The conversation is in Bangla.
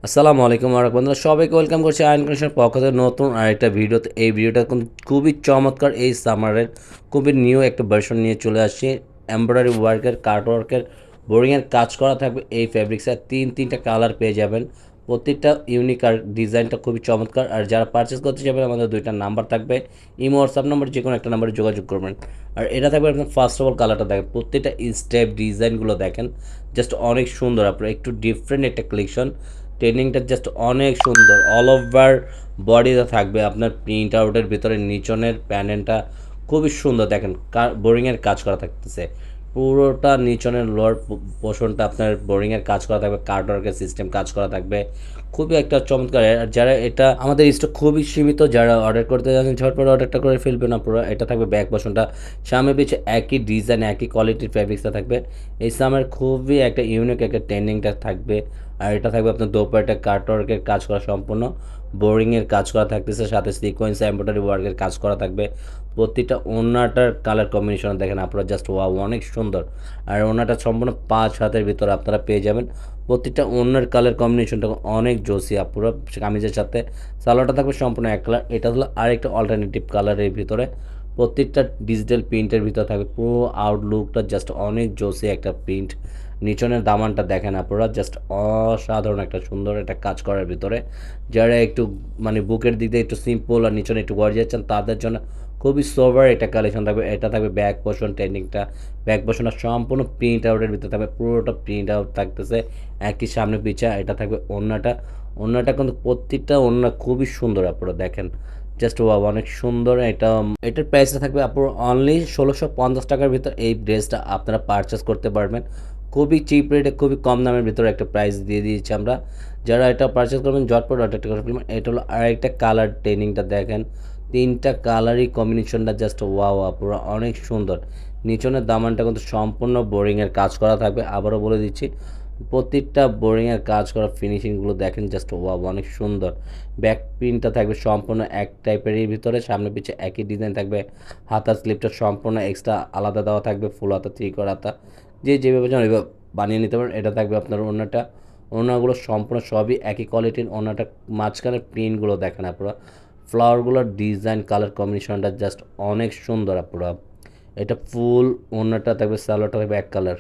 আসসালামু আলাইকুম বন্ধুরা, সবাইকে ওয়েলকাম করছি আয়ন কালেকশনের পক্ষ থেকে নতুন আরেকটা ভিডিওতে। এই ভিডিওটা কিন্তু খুবই চমৎকার, এই সামারের খুবই নিউ একটা ভার্সন নিয়ে চলে আসছি। এমব্রয়ডারি ওয়ার্কের, কাট ওয়ার্কের, বোরিংয়ের কাজ করা থাকবে এই ফ্যাব্রিক্সের। তিনটা কালার পেয়ে যাবেন, প্রত্যেকটা ইউনিক আর ডিজাইনটা খুবই চমৎকার। আর যারা পারচেস করতে যাবেন, আমাদের দুইটা নাম্বার থাকবে, ইমো হোয়াটসঅ্যাপ নাম্বার, যে কোনো একটা নাম্বারে যোগাযোগ করবেন। আর এটা থাকবে আপনার ফার্স্ট অফ অল কালারটা দেখেন, প্রত্যেকটা স্টেপ ডিজাইনগুলো দেখেন, জাস্ট অনেক সুন্দর। আপনার একটু ডিফারেন্ট একটা কালেকশন, ট্রেনিংটা জাস্ট অনেক সুন্দর। অল ওভার বডিতে থাকবে আপনার প্রিন্ট আউটের ভিতরে নিচনের প্যানেলটা খুবই সুন্দর। দেখেন বোরিংয়ের কাজ করা থাকতেছে, পুরোটা নিচনের লোয়ার পোর্শনটা আপনার বোরিংয়ের কাজ করা থাকবে, কার্ডওয়ার্কের সিস্টেম কাজ করা থাকবে, খুবই একটা চমৎকার। আর যারা এটা আমাদের স্টক খুবই সীমিত, যারা অর্ডার করতে যাচ্ছেন ঝটপট অর্ডারটা করে ফেলবেন না পুরো। এটা থাকবে ব্যাক পোর্শনটা, সামনে পিছে একই ডিজাইন একই কোয়ালিটির ফ্যাব্রিক্সটা থাকবে। এই সামের খুবই একটা ইউনিক একটা ট্রেন্ডিংটা থাকবে। আর এটা থাকবে আপনার দোপাট্টা কাটওয়ার্কের কাজ করা, সম্পূর্ণ বোরিংয়ের কাজ করা থাকতেছে, সাথে সিকোয়েন্স এমব্রয়ডারি ওয়ার্কের কাজ করা থাকবে। প্রতিটা ওড়নাটার কালার কম্বিনেশন দেখেন আপনারা, জাস্ট ওয়াও, অনেক সুন্দর। আর ওড়নাটা সম্পূর্ণ 5 হাতের ভিতরে আপনারা পেয়ে যাবেন। প্রতিটা ওড়নার কালার কম্বিনেশনটা অনেক জোসি। পুরো কামিজের সাথে সালোয়ারটা থাকবে সম্পূর্ণ এক কালার। এটা হলো আরেকটা অল্টারনেটিভ কালারের ভিতরে, প্রত্যেকটা ডিজিটাল প্রিন্টের ভিতরে থাকবে। পুরো আউটলুকটা জাস্ট অনেক জোসি একটা প্রিন্ট। নিচনের দামানটা দেখেন আপনারা, জাস্ট অসাধারণ একটা সুন্দর একটা কাজ করার ভিতরে। যারা একটু মানে বুকের দিক দিয়ে একটু সিম্পল আর নিচনে একটু গর্জিয়াস চান, তাদের জন্য খুবই সোভার একটা কালেকশন থাকবে। এটা থাকবে ব্যাক পোর্শন, ট্রেন্ডিংটা ব্যাক পোর্শনটা সম্পূর্ণ প্রিন্ট আউটের ভিতরে থাকবে, পুরোটা প্রিন্ট আউট থাকতেছে একই সামনে পিছা। এটা থাকবে ওড়নাটা, ওড়নাটা কিন্তু প্রত্যেকটা ওড়না খুবই সুন্দর। আপনারা দেখেন জাস্ট ওয়াও, অনেক সুন্দর। এটার প্রাইসটা থাকবে আপনার অনলি 1650 টাকার ভিতর। এই ড্রেসটা আপনারা পারচেস করতে পারবেন খুবই চিপ রেটে, খুবই কম দামের ভিতরে একটা প্রাইস দিয়ে দিয়েছি আমরা। যারা এটা পারচেস করবেন ঝটপট অর্ডারটা করে ফেলবেন। এটা হলো আরেকটা কালার, ট্রেনিংটা দেখেন, তিনটা কালারই কম্বিনেশনটা জাস্ট ওয়াও, পুরো অনেক সুন্দর। নিচনের দামানটা কিন্তু সম্পূর্ণ বোরিংয়ের কাজ করা থাকবে। আবারও বলে দিচ্ছি, প্রত্যেকটা বোরিংয়ের কাজ করা ফিনিশিংগুলো দেখেন, জাস্ট ওয়াও, অনেক সুন্দর। ব্যাক প্রিন্টটা থাকবে সম্পূর্ণ এক টাইপেরই ভিতরে, সামনে পিছে একই ডিজাইন থাকবে। হাতার স্লিপটা সম্পূর্ণ এক্সট্রা আলাদা দেওয়া থাকবে, ফুল হাতা, ত্রিকোণ হাতা, যে যেভাবে চান ওইভাবে বানিয়ে নিতে পারেন। এটা থাকবে আপনার ওড়নাটা, ওড়নাগুলো সম্পূর্ণ সবই একই কোয়ালিটির। ওড়নাটা মাঝখানে প্রিন্টগুলো দেখেন আপনারা, ফ্লাওয়ারগুলোর ডিজাইন কালার কম্বিনেশনটা জাস্ট অনেক সুন্দর। আপনারা এটা ফুল ওড়নাটা থাকবে, সালোয়ারটা থাকবে এক কালার।